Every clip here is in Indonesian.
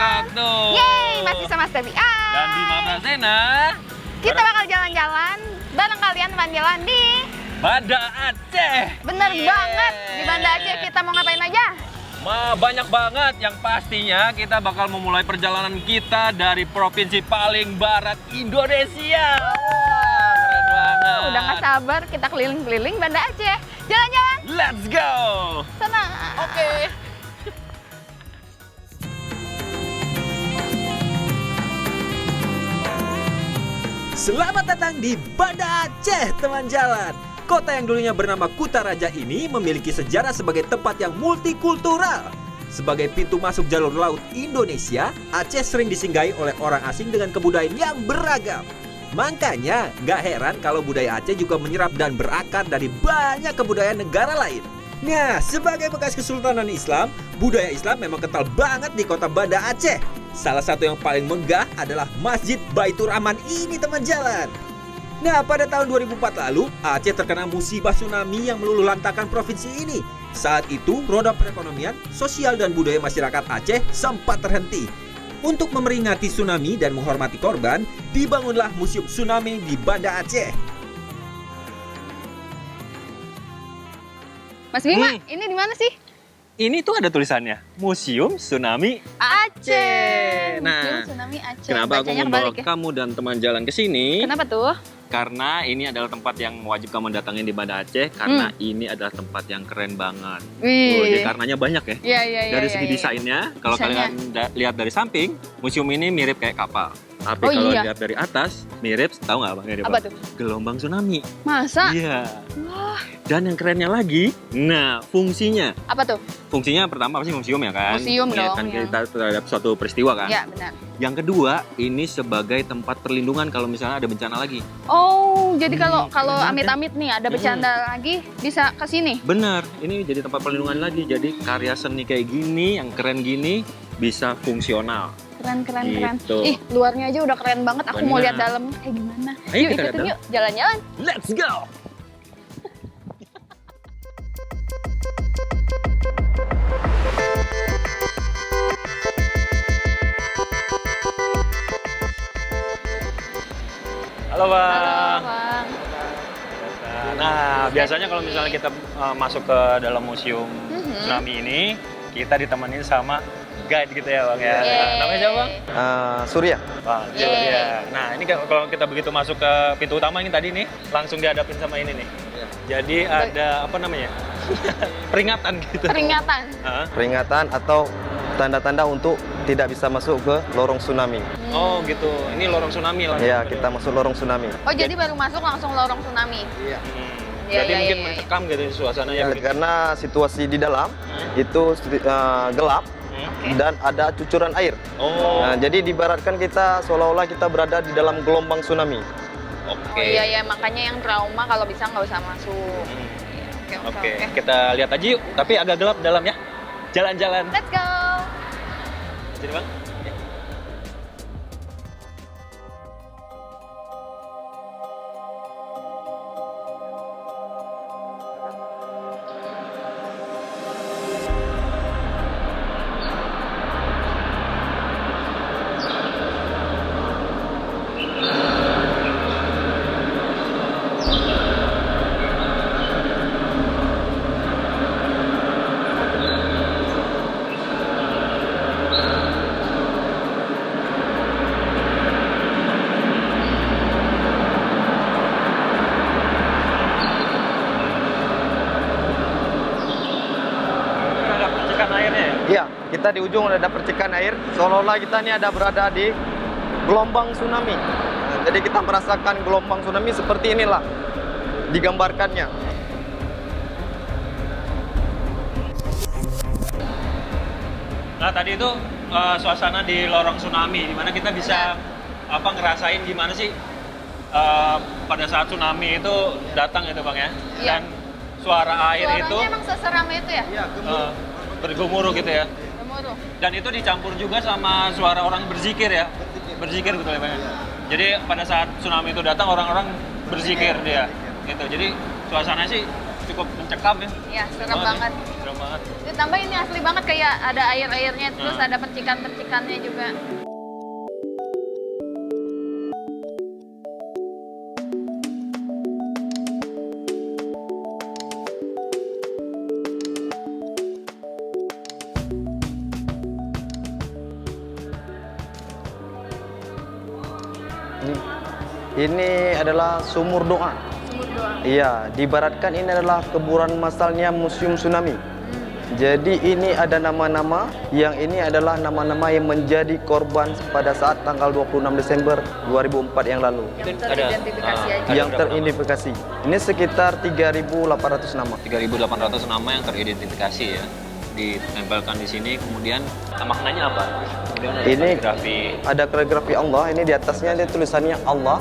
wabarakatuh. Yeay, masih sama Stevi A. Dan Bima Prasena. Kita bakal jalan-jalan bareng kalian teman jalan di Banda Aceh. Bener banget. Di Banda Aceh kita mau ngapain aja? Banyak banget. Yang pastinya kita bakal memulai perjalanan kita dari provinsi paling barat Indonesia. Wah, keren banget. Udah gak sabar kita keliling-keliling Banda Aceh. Jalan-jalan. Let's go. Sana. Oke. Selamat datang di Banda Aceh, teman jalan. Kota yang dulunya bernama Kutaraja ini memiliki sejarah sebagai tempat yang multikultural. Sebagai pintu masuk jalur laut Indonesia, Aceh sering disinggahi oleh orang asing dengan kebudayaan yang beragam. Makanya, gak heran kalau budaya Aceh juga menyerap dan berakar dari banyak kebudayaan negara lain. Nah, sebagai bekas kesultanan Islam, budaya Islam memang kental banget di kota Banda Aceh. Salah satu yang paling megah adalah Masjid Baitur Rahman ini, teman jalan. Nah, pada tahun 2004 lalu, Aceh terkena musibah tsunami yang meluluhlantakkan provinsi ini. Saat itu, roda perekonomian, sosial, dan budaya masyarakat Aceh sempat terhenti. Untuk memperingati tsunami dan menghormati korban, dibangunlah Museum Tsunami di Banda Aceh. Mas Bima, ini di mana sih? Ini tuh ada tulisannya, Museum Tsunami Aceh. Museum Tsunami Aceh. Kenapa aku Bacanya membawa kebalik ya? kamu dan teman jalan ke sini? Kenapa tuh? Karena ini adalah tempat yang wajib kamu datangin di Banda Aceh. Karena ini adalah tempat yang keren banget. Wih. Karenanya banyak ya. Iya. Dari segi desainnya, kalau Desainnya. kalian lihat dari samping, museum ini mirip kayak kapal. Tapi Oh, kalau iya. lihat dari atas, mirip, tahu nggak bang? Mirip Apa tuh? Gelombang tsunami. Masa? Iya. Wah, Dan yang kerennya lagi, nah fungsinya. apa tuh? Fungsinya pertama pasti museum ya kan? Museum Mengingatkan dong, ya. kita terhadap suatu peristiwa kan? Ya, benar. Yang kedua, ini sebagai tempat perlindungan kalau misalnya ada bencana lagi. Oh, jadi kalau keren amit-amit nih ada bercanda lagi bisa ke sini. Bener, ini jadi tempat perlindungan lagi. Jadi karya seni kayak gini, yang keren gini, bisa fungsional. Keren. Gitu. Ih, luarnya aja udah keren banget. Aku mau Benar. lihat dalamnya kayak gimana. Ayo Yuk, kita lihat ikutin dalam. yuk, jalan-jalan. Let's go! Halo bang. Halo, Bang. Nah, biasanya kalau misalnya kita masuk ke dalam museum tsunami ini, kita ditemenin sama guide gitu ya bang ya. Yeay. Namanya siapa bang? Surya. Bang, Yeay. ya. Nah, ini kalau kita begitu masuk ke pintu utama ini tadi nih, langsung dihadapin sama ini nih. Jadi ada apa namanya? Peringatan gitu. Peringatan. Hah? Peringatan atau tanda-tanda untuk tidak bisa masuk ke lorong tsunami. Oh gitu. Ini lorong tsunami lah. Ya, kita masuk lorong tsunami. Oh, jadi baru masuk langsung lorong tsunami. Iya. Iya, Jadi iya, mungkin iya, iya. mencekam gitu suasananya. begitu. Karena situasi di dalam itu gelap dan ada cucuran air. Oh. Nah, jadi diibaratkan kita seolah-olah kita berada di dalam gelombang tsunami. Oke. Oh iya, makanya yang trauma kalau bisa nggak usah masuk. Iya, Oke, kita lihat aja yuk. Tapi agak gelap dalam ya. Jalan-jalan. Let's go. Jadi bang. Ada percikan airnya ya? Iya, kita di ujung ada percikan air, seolah-olah kita ini ada berada di gelombang tsunami. Nah, jadi kita merasakan gelombang tsunami seperti inilah digambarkannya. Nah tadi itu suasana di lorong tsunami, di mana kita bisa ngerasain gimana sih pada saat tsunami itu datang itu bang ya, Iya. dan suara air Suaranya itu emang seseram itu ya? Iya, bergemuruh gitu ya, Gemuruh. dan itu dicampur juga sama suara orang berzikir ya, berzikir gitu ya bang ya. Jadi pada saat tsunami itu datang orang-orang berzikir dia, gitu. Jadi suasananya sih cukup cukup mencekam ya. Iya, serem banget. Serem banget. Ditambah ini asli banget kayak ada air-airnya, terus ada percikan-percikannya juga. Ini adalah sumur doa. Sumur doa. Iya, diibaratkan ini adalah kuburan masalnya Museum Tsunami. Jadi ini ada nama-nama, yang ini adalah nama-nama yang menjadi korban pada saat tanggal 26 Desember 2004 yang lalu. Yang teridentifikasi aja. Yang teridentifikasi. Ini sekitar 3.800 nama. 3.800 nama yang teridentifikasi ya, ditempelkan di sini. Kemudian maknanya apa? Kemudian ada Ini kaligrafi. ada kaligrafi Allah. Ini di atasnya ada tulisannya Allah.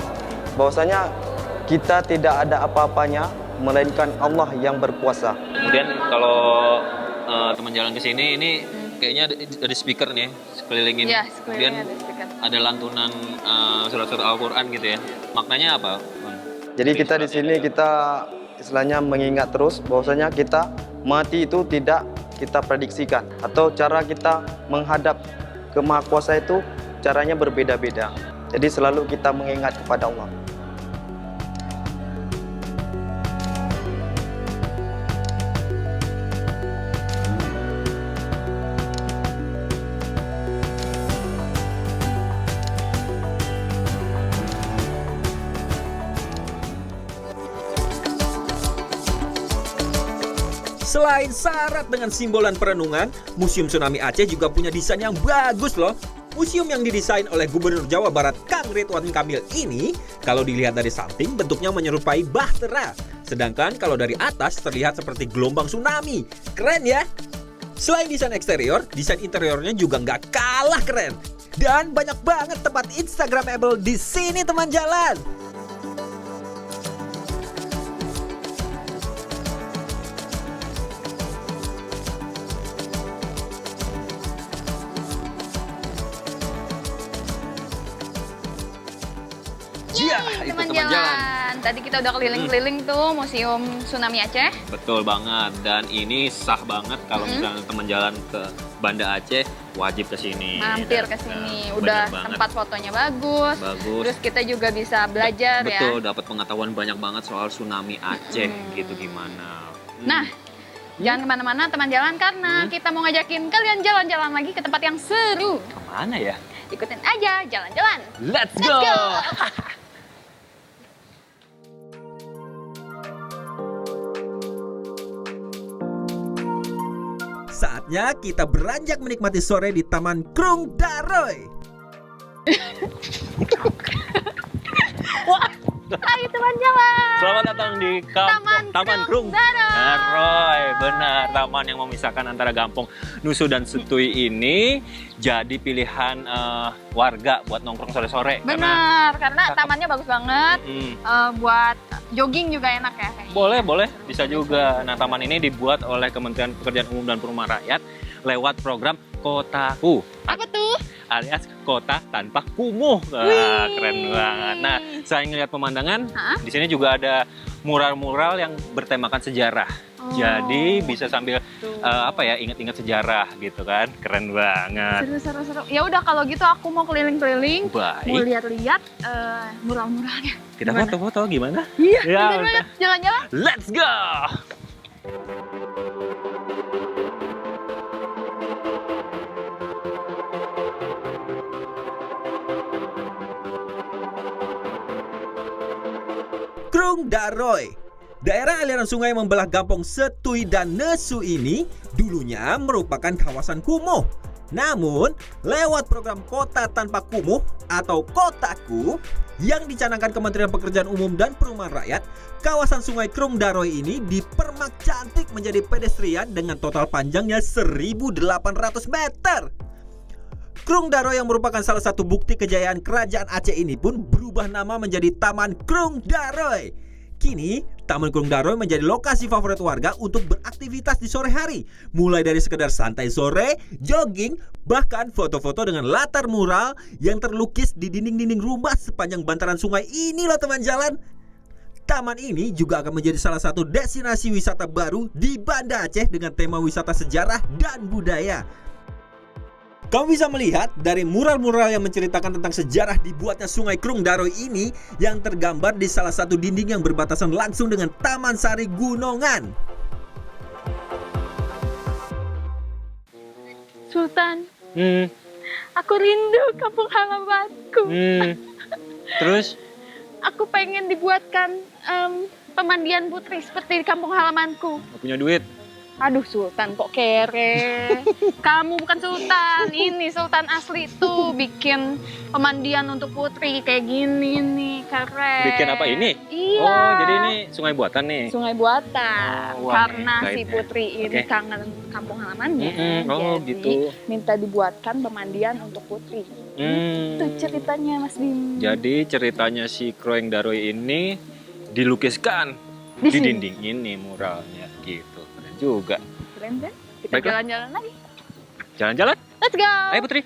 Bahwasanya kita tidak ada apa-apanya melainkan Allah yang berkuasa. Kemudian kalau teman jalan ke sini, ini kayaknya ada speaker nih sekelilingin. Iya, Kemudian sekelilingnya ada speaker. ada lantunan surat-surat Al-Quran gitu ya. Maknanya apa, Bang? Jadi kita di sini kita istilahnya mengingat terus bahwasanya kita mati itu tidak kita prediksikan, atau cara kita menghadap ke Maha Kuasa itu caranya berbeda-beda. Jadi selalu kita mengingat kepada Allah. Selain syarat dengan simbol dan perenungan, Museum Tsunami Aceh juga punya desain yang bagus loh. Museum yang didesain oleh Gubernur Jawa Barat Kang Ridwan Kamil ini, kalau dilihat dari samping bentuknya menyerupai bahtera. Sedangkan kalau dari atas terlihat seperti gelombang tsunami. Keren ya? Selain desain eksterior, desain interiornya juga nggak kalah keren. Dan banyak banget tempat Instagramable di sini teman jalan. Ya, itu Teman teman jalan. Tadi kita udah keliling-keliling tuh Museum Tsunami Aceh. Betul banget, dan ini sah banget kalau misalnya teman jalan ke Banda Aceh, wajib ke sini. Mampir ke sini. Udah tempat fotonya bagus. Bagus. Terus kita juga bisa belajar ya. Betul, dapat pengetahuan banyak banget soal tsunami Aceh gitu gimana. Nah, jangan kemana-mana teman jalan karena kita mau ngajakin kalian jalan-jalan lagi ke tempat yang seru. Kemana ya? Ikutin aja jalan-jalan. Let's go! Saatnya kita beranjak menikmati sore di Taman Krung Daroy. Hai teman jalan. Selamat datang di Taman Krung Daroy. Benar, taman yang memisahkan antara Kampung Nusu dan Setui ini jadi pilihan warga buat nongkrong sore-sore. Benar, karena tamannya bagus banget. Buat jogging juga enak ya kayaknya. Boleh, bisa juga. Nah, taman ini dibuat oleh Kementerian Pekerjaan Umum dan Perumahan Rakyat lewat program Kotaku. Apa tuh? Alias kota tanpa kumuh. Wah, keren banget. Nah, selain ngeliat pemandangan, di sini juga ada mural-mural yang bertemakan sejarah. Jadi bisa sambil ingat-ingat sejarah gitu kan. Keren banget. Seru. Ya udah kalau gitu aku mau keliling-keliling. Baik. Mau lihat-lihat mural-muralnya. Kita foto-foto gimana? Iya, Ya, bener, jalan-jalan. Let's go! Krung Daroy. Daerah aliran sungai yang membelah Kampung Setui dan Nesu ini dulunya merupakan kawasan kumuh. Namun, lewat program Kota Tanpa Kumuh atau Kotaku yang dicanangkan Kementerian Pekerjaan Umum dan Perumahan Rakyat, kawasan Sungai Krung Daroy ini dipermak cantik menjadi pedestrian dengan total panjangnya 1.800 meter. Krung Daroy yang merupakan salah satu bukti kejayaan Kerajaan Aceh ini pun berubah nama menjadi Taman Krung Daroy. Kini, Taman Krung Daroy menjadi lokasi favorit warga untuk beraktivitas di sore hari. Mulai dari sekedar santai sore, jogging, bahkan foto-foto dengan latar mural yang terlukis di dinding-dinding rumah sepanjang bantaran sungai ini loh teman jalan. Taman ini juga akan menjadi salah satu destinasi wisata baru di Banda Aceh dengan tema wisata sejarah dan budaya. Kamu bisa melihat dari mural-mural yang menceritakan tentang sejarah dibuatnya Sungai Krung Daroy ini yang tergambar di salah satu dinding yang berbatasan langsung dengan Taman Sari Gunungan. Sultan, aku rindu kampung halamanku. Terus? Aku pengen dibuatkan pemandian putri seperti di kampung halamanku. Gak punya duit? Aduh Sultan kok kere. Kamu bukan Sultan, ini Sultan asli tuh bikin pemandian untuk putri kayak gini nih, keren. Bikin apa ini? Iya. Oh, jadi ini sungai buatan nih? Sungai buatan. Oh, wah, Karena nih, si guide-nya. putri ini Oke. kangen kampung halamannya. Oh, jadi gitu. minta dibuatkan pemandian untuk putri. Itu ceritanya Mas Bim. Jadi ceritanya si Kroeng Daroy ini dilukiskan Di di sini? dinding ini muralnya gitu. Keren juga. Keren kan? Kita Baiklah. jalan-jalan lagi. Jalan-jalan? Let's go. Ayo Putri.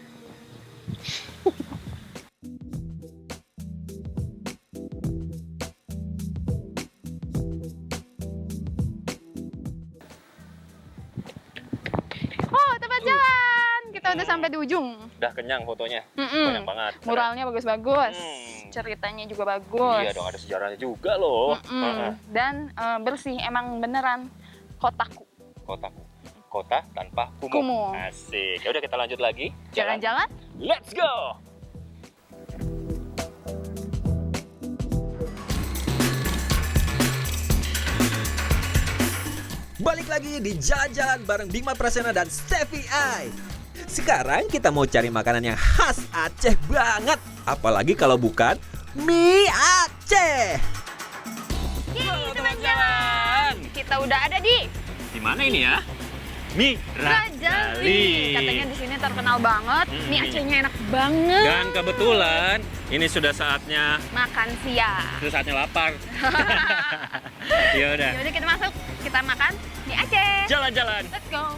Oh, tempat jalan. Kita udah sampai di ujung. Udah kenyang fotonya. Mm-mm. Banyak banget. Keren. Muralnya bagus-bagus. Hmm. Ceritanya juga bagus. Iya dong, ada sejarahnya juga loh. Mm-mm. Dan bersih, emang beneran kotaku. Kotaku. Kota tanpa kumuh. Kumuh. Asik. Ya udah kita lanjut lagi. Jalan-jalan. Let's go. Balik lagi di jalan-jalan bareng Bima Prasena dan Steffi I. Sekarang kita mau cari makanan yang khas Aceh banget. Apalagi kalau bukan mie Aceh. Yeay, teman-teman. Kita udah ada di Di mana ini ya? Mie Rajali. Katanya di sini terkenal banget. Mie Acehnya enak banget. Dan kebetulan ini sudah saatnya Makan siang. lapar. Ya udah. Yaudah kita masuk, kita makan mie Aceh. Jalan-jalan. Let's go.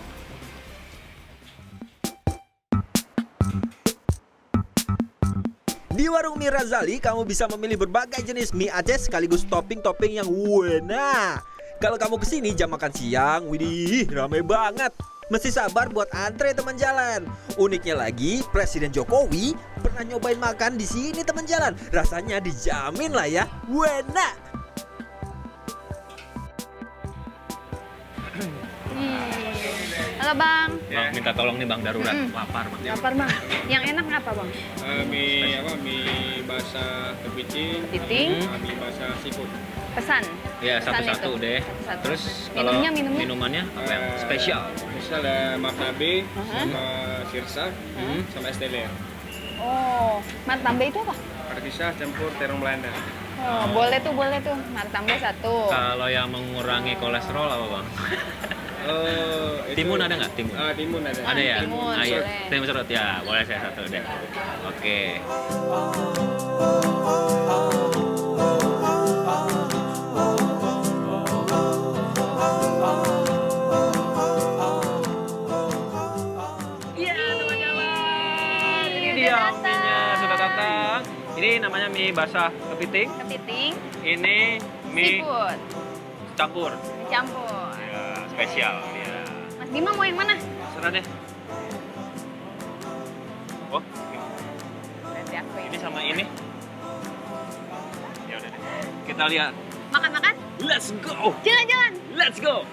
Di warung mie Razali kamu bisa memilih berbagai jenis mie Aceh sekaligus topping-topping yang wena. Kalau kamu kesini jam makan siang, widih, ramai banget. Mesti sabar buat antre teman jalan. Uniknya lagi, Presiden Jokowi pernah nyobain makan di sini teman jalan. Rasanya dijamin lah ya, wena. Halo Bang. Bang, minta tolong nih Bang, darurat. Lapar Bang. Lapar Bang. Yang enak apa Bang? Mie apa? Mie basah kepiting, Kepiting. mie basah seafood. Pesan. Ya, Pesan satu-satu itu. deh. Satu-satu. Terus kalau Minumnya? minumannya apa yang spesial? Misal martabe sama sirsa sama es teler. Oh, martambe itu apa? Parkisah campur terong Belanda. Oh, boleh tuh. Martambe satu. Kalau yang mengurangi kolesterol apa Bang? Timun ada nggak? Timun? Timun ada. Ada ya? Timun, Ayo, boleh. timun serut ya. Boleh saya satu deh. Oke. Iya, teman jalan. Ini dia Udah mie-nya sudah datang. Ini namanya mie basah kepiting. Kepiting. Ini mie Seafood. campur. Dicampur. Ya, spesial ya. Mas Bima mau yang mana? Serah deh. Oh, Nanti aku ini ini. sama ini. Ya udah deh. Kita lihat. Makan-makan. Let's go. Jalan-jalan. Let's go.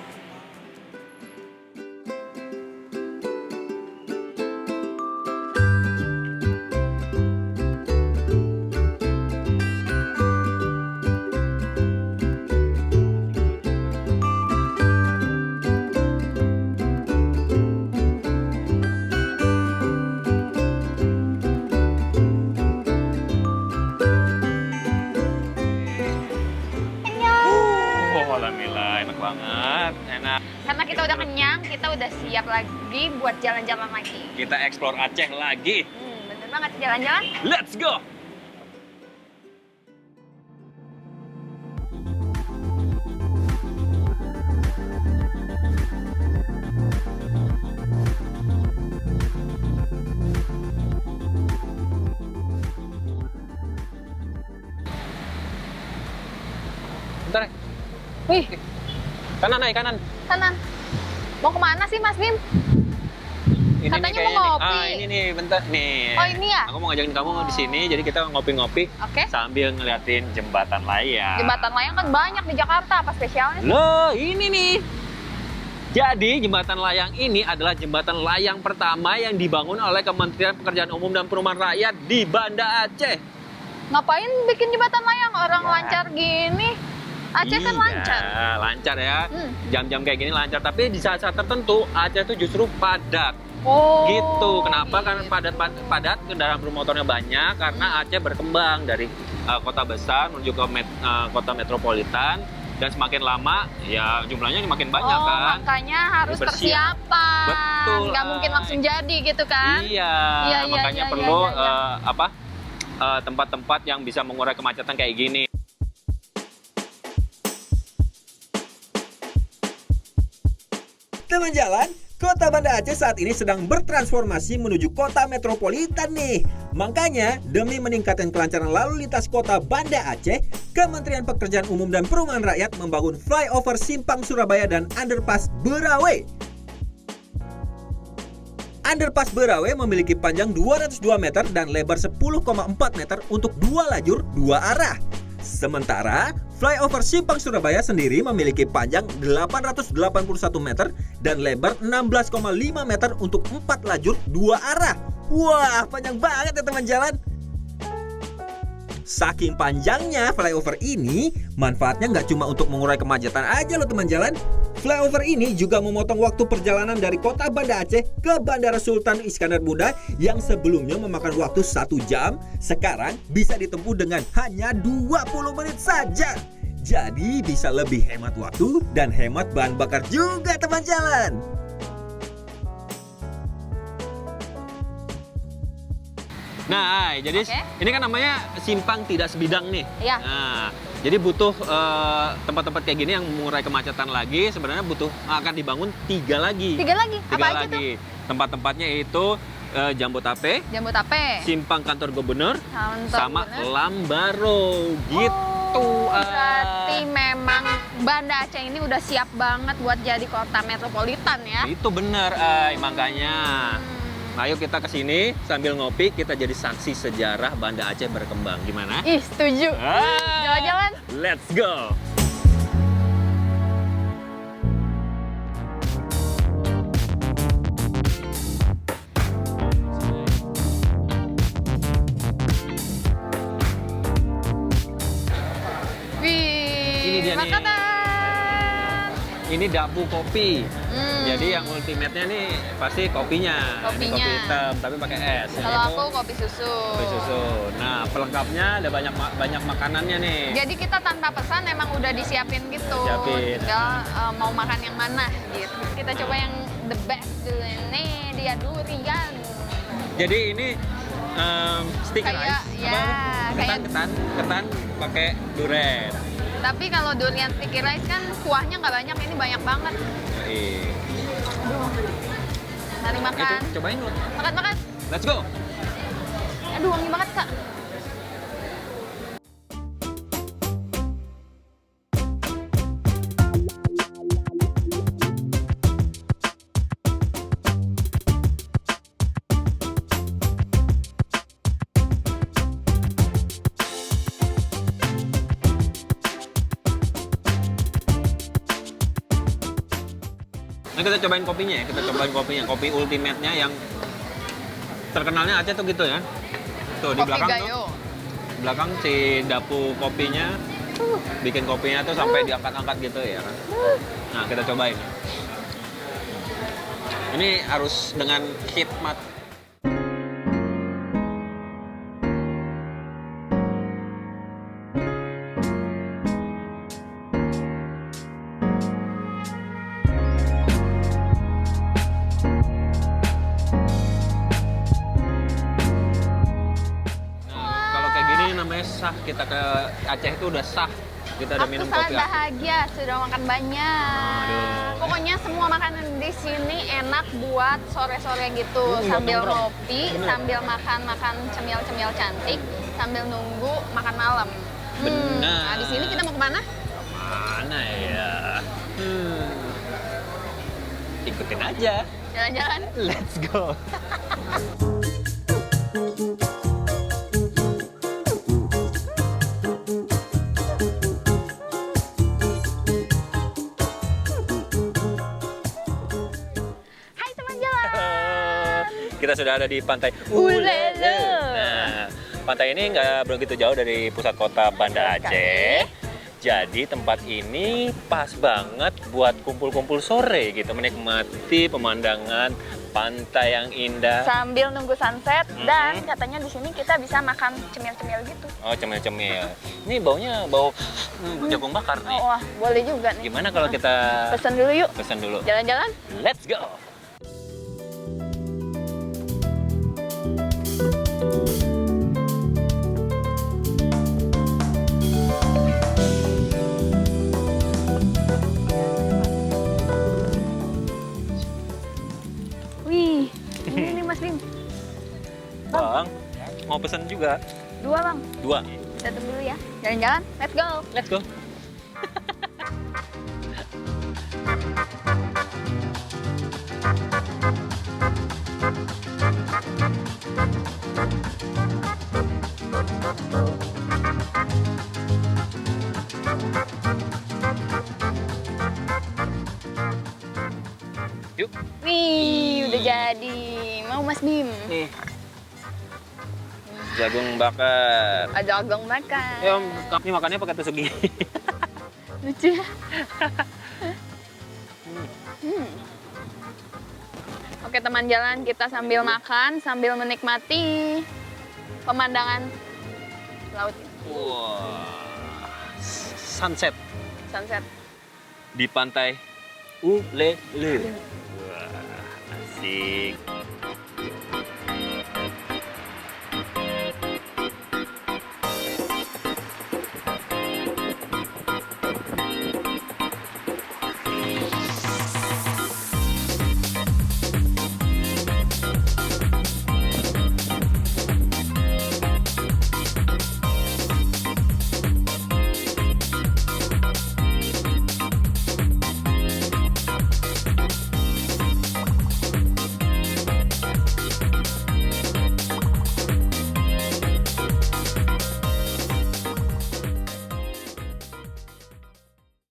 Oh, alhamdulillah, enak banget, enak. Karena kita udah kenyang, kita udah siap lagi buat jalan-jalan lagi. Kita explore Aceh lagi. Bener banget jalan-jalan. Let's go. Wih, Kanan, Nay, kanan. kanan. Mau kemana sih Mas Bim? Ini Katanya nih mau kayaknya ngopi. Ini nih, bentar nih. Oh, ini ya? Aku mau ngajakin kamu di sini, jadi kita ngopi-ngopi Oke. sambil ngeliatin jembatan layang. Jembatan layang kan banyak di Jakarta, apa spesialnya? Loh, ini nih. Jadi jembatan layang ini adalah jembatan layang pertama yang dibangun oleh Kementerian Pekerjaan Umum dan Perumahan Rakyat di Banda Aceh. Ngapain bikin jembatan layang? Orang Ya. lancar gini. Aceh kan lancar. Iya, lancar ya. Hmm. Jam-jam kayak gini lancar, tapi di saat-saat tertentu Aceh itu justru padat. Oh. Gitu. Kenapa? Gitu. Karena padat kendaraan bermotornya banyak karena Aceh berkembang dari kota besar menuju ke kota metropolitan dan semakin lama ya jumlahnya makin banyak oh, kan. makanya harus Bersiap. persiapan. Betul, Nggak mungkin langsung jadi gitu kan? Iya, Iya, makanya iya, perlu iya. tempat-tempat yang bisa mengurai kemacetan kayak gini. Teman jalan, kota Banda Aceh saat ini sedang bertransformasi menuju kota metropolitan nih. Makanya, demi meningkatkan kelancaran lalu lintas kota Banda Aceh, Kementerian Pekerjaan Umum dan Perumahan Rakyat membangun flyover Simpang Surabaya dan underpass Berawe. Underpass Berawe memiliki panjang 202 meter dan lebar 10,4 meter untuk 2 lajur 2 arah. Sementara, flyover Simpang Surabaya sendiri memiliki panjang 881 meter dan lebar 16,5 meter untuk 4 lajur 2 arah. Wah, panjang banget ya teman jalan. Saking panjangnya flyover ini, manfaatnya nggak cuma untuk mengurai kemacetan aja loh teman jalan. Flyover ini juga memotong waktu perjalanan dari kota Banda Aceh ke Bandara Sultan Iskandar Muda yang sebelumnya memakan waktu 1 jam, sekarang bisa ditempuh dengan hanya 20 menit saja. Jadi bisa lebih hemat waktu dan hemat bahan bakar juga teman jalan. Nah, jadi Oke. ini kan namanya simpang tidak sebidang nih. Iya. Nah, jadi butuh tempat-tempat kayak gini yang mengurai kemacetan lagi. Sebenarnya akan dibangun 3 lagi. 3 lagi. Apa 3 aja tuh? lagi. Tempat-tempatnya itu Jambotape, Jambu tape. simpang kantor gubernur, Kantor sama gubernur. Lambaro. Gitu. Oh, berarti memang Banda Aceh ini udah siap banget buat jadi kota metropolitan ya. Itu benar, makanya. Ayo kita ke sini sambil ngopi, kita jadi saksi sejarah Banda Aceh berkembang. Gimana? Ih, setuju. Jalan-jalan. Let's go. Wih, Ini dia nih. makanan. Ini Dapu Kopi. Hmm. Jadi yang ultimate-nya nih pasti kopinya. Ini Kopinya. kopi hitam, tapi pakai es. Yang Kalau itu aku kopi susu. kopi susu. Nah, pelengkapnya ada banyak makanannya nih. Jadi kita tanpa pesan emang udah disiapin gitu. Disiapin. Tinggal mau makan yang mana gitu. Kita coba yang the best dulu. Nih dia durian. Jadi ini stick Kayak, rice. ya, kayak- Ketan pakai duren. Tapi kalau durian sticky rice kan kuahnya nggak banyak, ini banyak banget. Mari makan. Itu cobain dulu. Makan. Let's go. Aduh, wangi banget, Kak. Nah, kita cobain kopinya ya. Kita cobain kopinya. Kopi ultimate-nya yang terkenalnya Aceh tuh gitu ya. Tuh di Kopi belakang Gayo. tuh. Belakang si Dapu kopinya bikin kopinya tuh sampai diangkat-angkat gitu ya kan. Nah, kita cobain. Ini harus dengan khidmat. Nah, kalau kayak gini namanya sah. Kita ke Aceh itu udah sah. Kita udah Aku minum sangat kopi Aceh. bahagia sudah makan banyak. Aduh. Pokoknya semua makanan di sini enak buat sore-sore gitu, Buat sambil nongkrong. ngopi, Bener. sambil makan cemil-cemil cantik, sambil nunggu makan malam. Bener. Nah, di sini kita mau kemana? Mana ya? Ikutin aja. Jalan-jalan. Let's go. Hai teman jalan. Kita sudah ada di pantai Ulele. Nah, pantai ini nggak begitu jauh dari pusat kota Banda Aceh. Jadi tempat ini pas banget buat kumpul-kumpul sore gitu, menikmati pemandangan pantai yang indah. Sambil nunggu sunset dan katanya di sini kita bisa makan cemil-cemil gitu. Oh, cemil-cemil. Ini baunya bau jagung bakar nih. Oh, wah, boleh juga nih. Gimana kalau kita Pesan dulu yuk. pesan dulu? Jalan-jalan. Let's go. Wih, ini nih Mas Bim. Bang, mau pesan juga? 2 Bang. 2. Datang dulu ya. Jalan-jalan. Let's go. Let's go. Yuk. Wih, udah jadi. Mau Mas Bim? Nih. Jagung bakar. Ada agong makan. Ya, ini makannya pakai tusuk gigi. Lucu ya. Oke teman jalan, kita sambil makan, sambil menikmati pemandangan laut ini. Wah. Sunset Sunset. di pantai Ulele. Wah, asik.